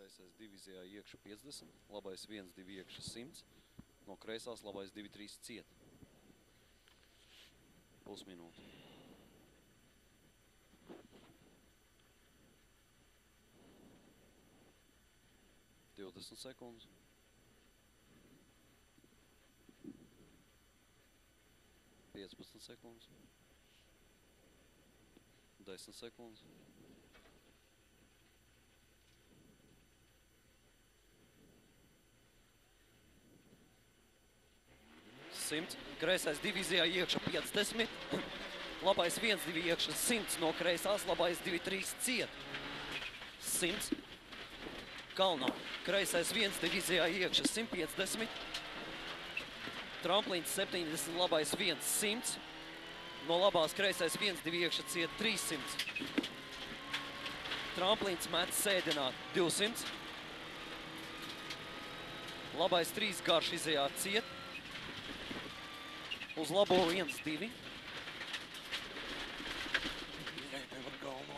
kreisais 2 izējā iekša 50, labais 1, 2 iekša 100, no kreisās labais 2, 3 ciet. Pusminūte. Divdesmit sekundes. Piecpadsmit sekundes. 10 sekundes. 100. Kreisais 2 izējā iekša 50. Labais 1, 2 iekša 100. No kreisās labais 2, 3 ciet. 100. Kalnā. Kreisais 1, 2 izējā iekša 150. Tramplīns 70. Labais 1, 100. No labās kreisais 1, 2 iekša ciet 300. Tramplīns met sēdināt 200. Labais 3 garš izējā ciet. Uz labo 1, 2.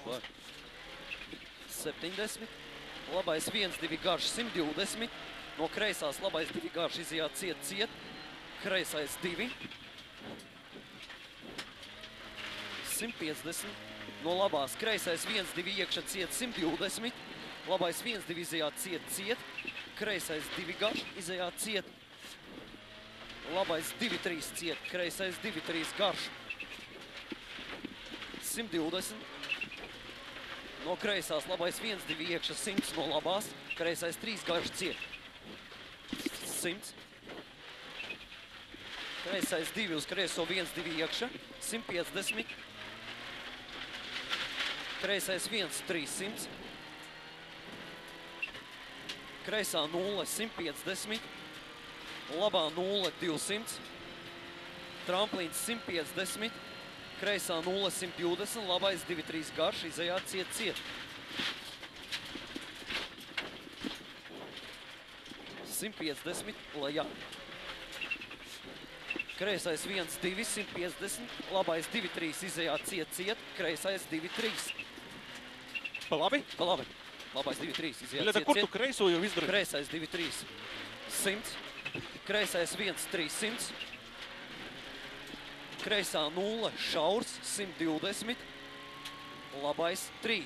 Var. 70. Labais 1, 2 garš 120. No kreisās labais 2 garš izējā ciet. Kreisais 2. 150. No labās kreisais 1, 2 iekša ciet 120. Labais 1, 2 izējā ciet. Kreisais 2 garš izējā ciet. Labais 2, 3 ciet, kreisais 2, 3 garš. 120. No kreisās labais 1, 2 iekša 100 no labās. Kreisais 3 garš ciet. 100. Kreisais 2 uz kreiso 1, 2 iekša. 150. Kreisais 1, 300. Kreisā 0, 150. Labā 0, 200. Tramplīns 150. Kreisā 0, 120. Labais 2, 3 garš. Izējā ciet. 150. Lejā. Kreisais 1, 2, 150. Labais 2, 3 izējā ciet. Kreisais 2, 3. Pa labi? Pa labi. Labais 2, 3 izējā ciet. Kur tu kreiso jau izdarīji? Kreisais 2, 3. 100. Kreisais 1, 300. Kreisā 0, šaurs, 120. Labais 3.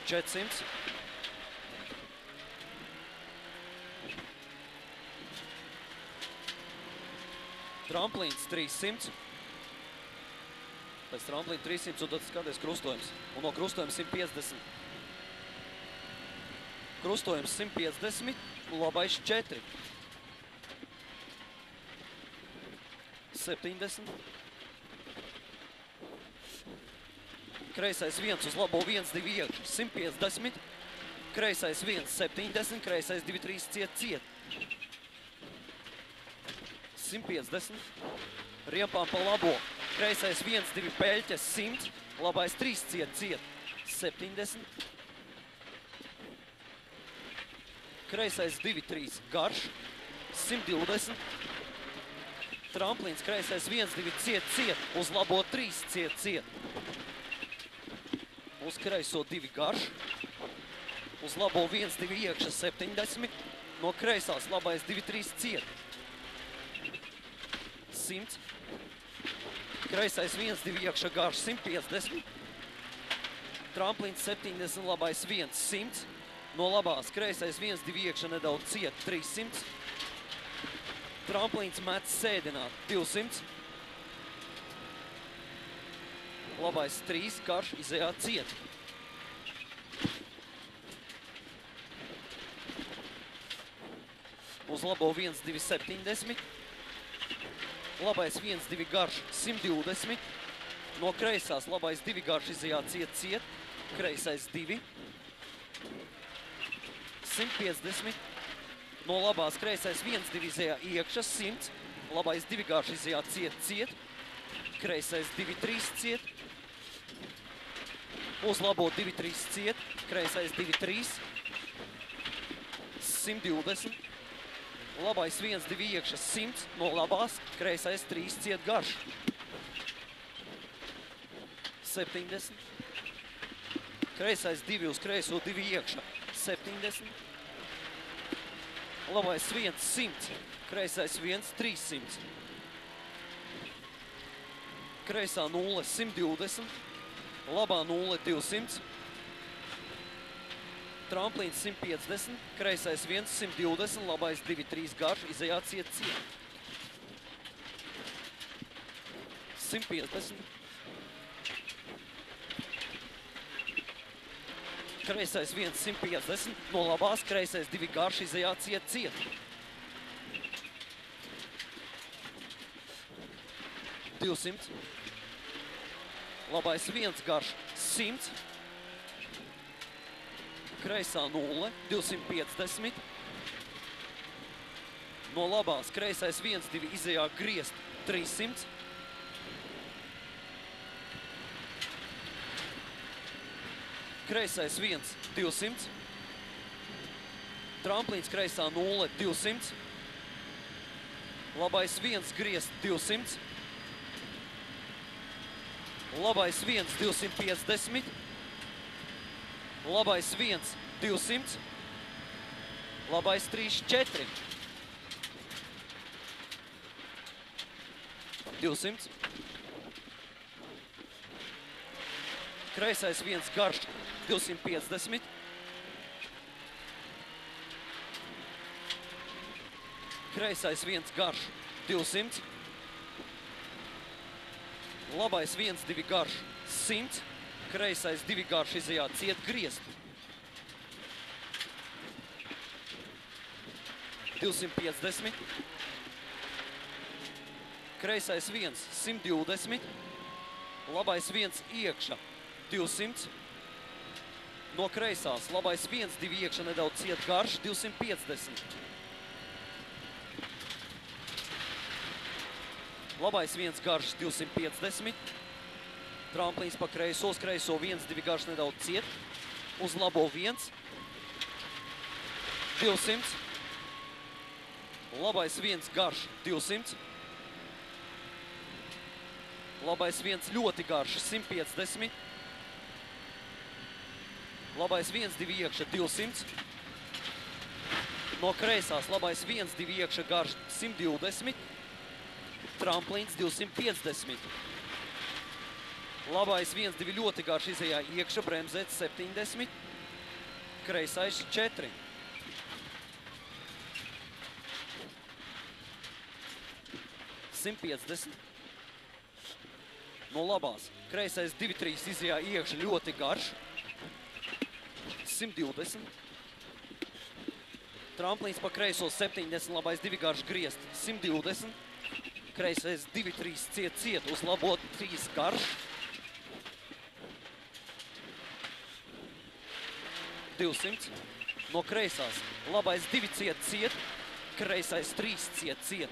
$400. Tramplīns 300. Pēc tramplīna 300 un tad skaties krustojums. Un no krustojuma 150. Krustojums 150, labais 4. 70. Kreisais 1 uz labo 1, 2 iekš. 150. Kreisais 1, 70. Kreisais 2, 3 ciet. 150. Riepām pa labo. Kreisais 1, 2 peļķes 100. Labais 3 ciet. 70. Kreisais 2, 3 garš. 120. Tramplīns kreisais 1, 2 ciet. Uz labo 3 ciet. Uz kreiso 2 garš. Uz labo 1, 2 iekša 70. No kreisās labais 2, 3 ciet. 100. Kreisais 1, 2 iekša garš 150. Tramplīns 70, labais 1, 100. No labās kreisais 1, 2 iekša nedaudz ciet 300. Tramplīns met sēdināt 200. Labais 3 garš izējā ciet. Uz labo 1, 2, 70. Labais 1, 2 garš 120. No kreisās labais 2 garš izējā ciet. Kreisais 2. 150. No labās kreisais 1, 2 izējā iekša 100. Labais 2 garš izējā ciet. Kreisais 2, 3 ciet. Uz labo 2, 3 ciet. Kreisais 2, 3. 120. Labais 1, 2 iekša 100. No labās kreisais 3 ciet garš. 70. Kreisais 2 uz kreiso, 2 iekšā, 70. Labais 1, 100. Kreisais 1, 300. Kreisā 0, 120. Labā 0, 200. Tramplīns 150. Kreisais 1, 120. Labais 2, 3 garš. Izejā ciet. 150. Kreisais 1, 150. No labās kreisais 2 garš. Izejā ciet. $200. Labais 1 garš 100. Kreisā 0, 250. No labās kreisais 1, 2 izejā griezt 300. Kreisais 1, 200. Tramplīns kreisā 0, 200. Labais 1 griezt 200. Labais 1, 250. Labais 1, 200. Labais 3, 4. 200. Kreisais 1 garš 250. Kreisais 1 garš 200. Labais 1, 2 garš 100. Kreisais 2 garš izejā ciet griezt. 250. Kreisais 1, 120. Labais 1 iekšā 200. No kreisās labais 1, 2 iekšā nedaudz ciet garš 250. Labais 1 garš 250. Tramplīns pa kreiso, uz kreiso 1, 2 garš nedaudz ciet. Uz labo 1. 200. Labais 1 garš 200. Labais 1 ļoti garš 150. Labais 1, 2 iekšā 200. No kreisās labais 1, 2 iekšā garš 120. Tramplīns 250. Labais 1, 2 ļoti garš izejā iekšā, bremzēts 70. Kreisais 4. $150. No labās. Kreisais 2, 3 izejā iekšā, ļoti garš. 120. Tramplīns pa kreiso 70, labais 2 garš griezt 120. Kreisais 2, 3 ciet, uz labo 3 garš. 200. No kreisās. Labais 2 ciet. Kreisais 3 ciet.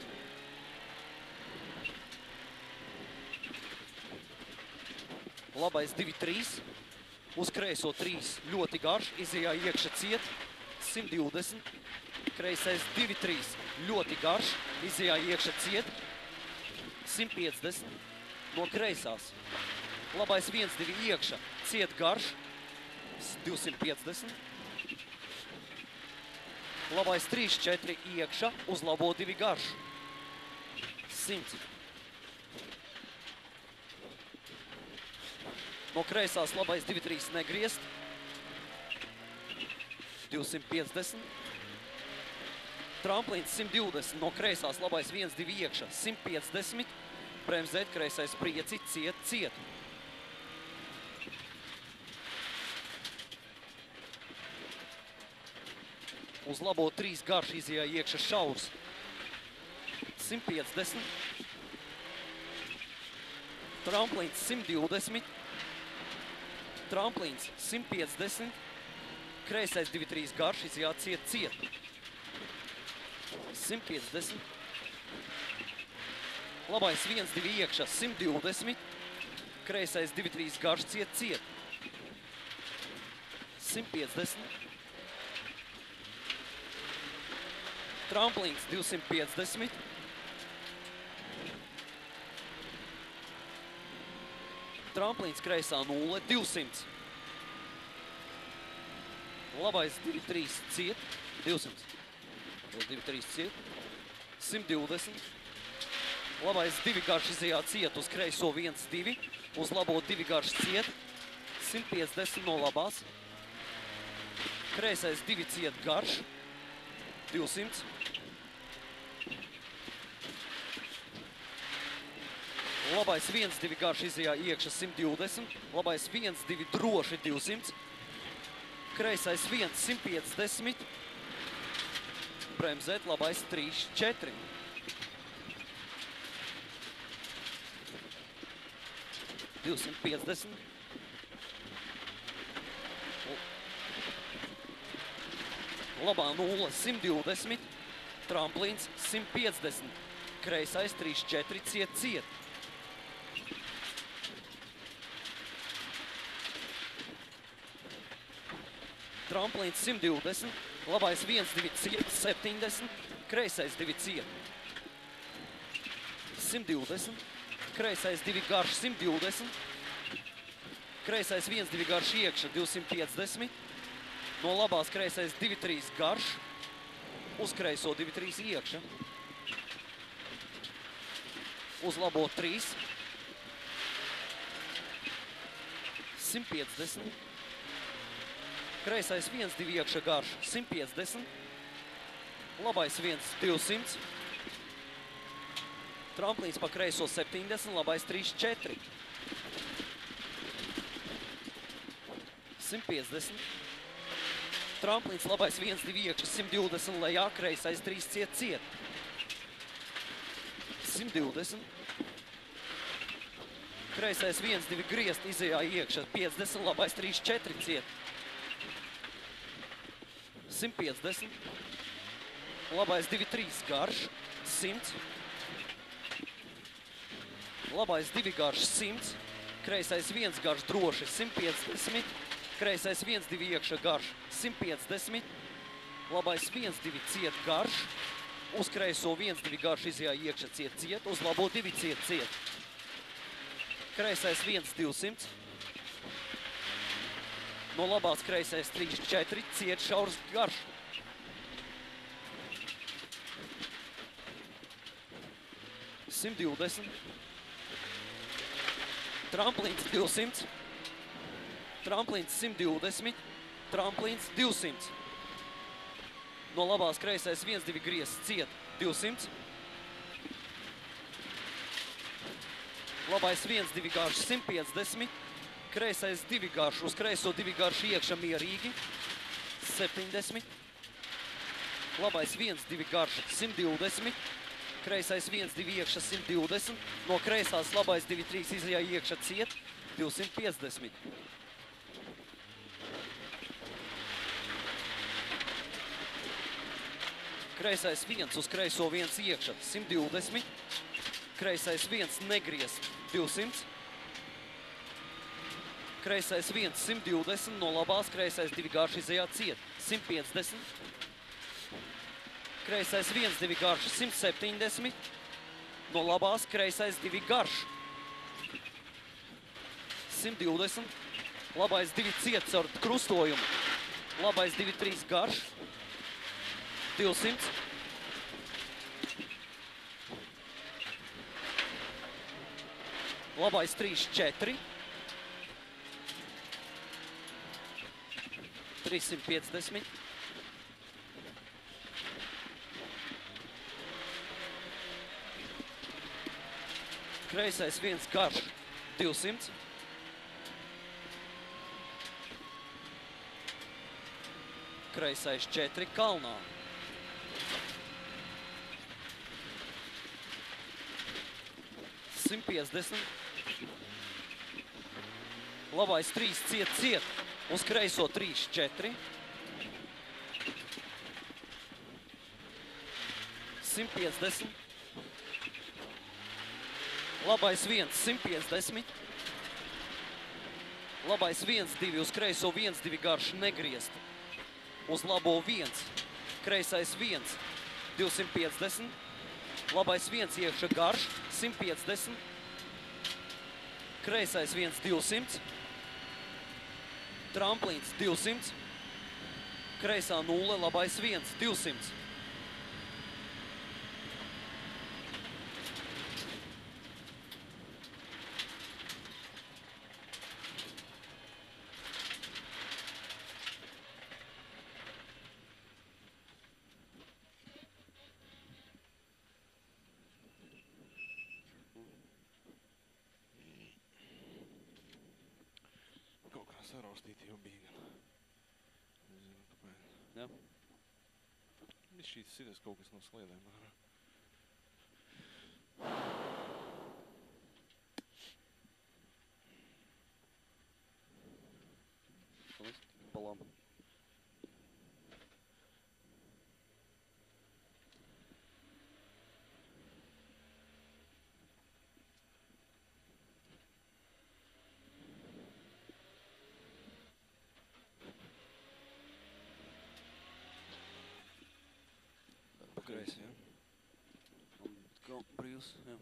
Labais 2, 3. Uz kreiso 3 ļoti garš. Izejā iekšā ciet. 120. Kreisais 2, 3. Ļoti garš. Izejā iekšā ciet. 150. No kreisās. Labais 1, 2 iekšā. Ciet garš. 250. Labais 3, 4 iekšā. Uz labo 2 garš. 100. No kreisās labais 2, 3 negriezt. 250. Tramplīns 120. No kreisās labais 1, 2 iekšā. 150. Bremzēt kreisais prieci ciet. Uz labo 3 garš izejā iekšā šaurs. 150. Tramplīns 120. Tramplīns 150. Kreisais 2, 3 garš izejā ciet. 150. Labais 1, 2 iekšā 120. Kreisais 2, 3 garš ciet. 150. Tramplīns 250. Tramplīns kreisā 0, 200. Labais 2-3 ciet, 200. 2-3 ciet, 120. Labais 2 garš izējā ciet, uz kreiso 1-2. Uz labo 2 garš ciet, 150 no labās. Kreisais 2 ciet garš, 200. Labais 1-2 garš izējā iekša 120. Labais 1-2 droši 200. Kreisais 1, 150. Bremzēt, labais 3-4. $250. Labā 0, 120. Tramplīns 150. Kreisais 3-4 ciet. Tramplīns 120, labais 1-2 ciet, 70, kreisais 2 ciet, 120, kreisais 2 garš, 120, kreisais 1-2 garš iekša, 250, no labās kreisais 2-3 garš, uz kreiso 2-3 iekša, uz labo 3, 150, kreisais 1-2 iekša garš, 150. Labais 1-200. Tramplīns pa kreiso 70, labais 3-4. 150. Tramplīns labais 1-2 iekša, 120 lejā, kreisais 3 ciet. 120. Kreisais 1-2 griezt izējā iekša, 50, labais 3-4 ciet. 150. Labais 2-3 garš, 100. Labais 2 garš, 100. Kreisais 1 garš droši, 150. Kreisais 1-2 iekša garš, 150. Labais 1-2 ciet garš. Uz kreiso 1-2 garš izjā iekša ciet. Uz labo 2 ciet. Kreisais 1-200. No labās kreisais 3-4, ciet šaurs garš. $120. Tramplīns 200. Tramplīns 120. Tramplīns 200. No labās kreisais 1-2 griezs ciet 200. Labais 1-2 garš 150. Kreisais 2 garš, uz kreiso 2 garš iekša mierīgi, 70. Labais 1-2 garš, 120. Kreisais 1-2 iekša, 120. No kreisās labais 2-3 izjā iekša ciet, 250. Kreisais 1 uz kreiso 1 iekša, 120. Kreisais 1 negriez, 200. Kreisais 1, 120, no labās kreisais 2 garš izējā ciet, 150. Kreisais 1-2 garš, 170. No labās kreisais 2 garš, 120. Labais 2 ciet ar krustojumu. Labais 2-3 garš, 200. Labais 3-4. 350. Kreisais 1 garš, 200. Kreisais 4 kalnā. $150. Labais 3 ciet. Uz kreiso 3-4. 150. Labais 1, 150. Labais 1-2 uz kreiso 1-2 garš negriezt. Uz labo 1. Kreisais 1, 250. Labais 1 iekša garš, 150. Kreisais 1, 200. Tramplīns 200. Kreisā 0, labais 1, 200. Kaut kā saraustīti jau bija gan. Nezinu, kāpēc. Jā. Viss šīs sities kaut kas no sliedēm ārā. Pa labi. Pa kreisi, jā. Un brīvs, jā.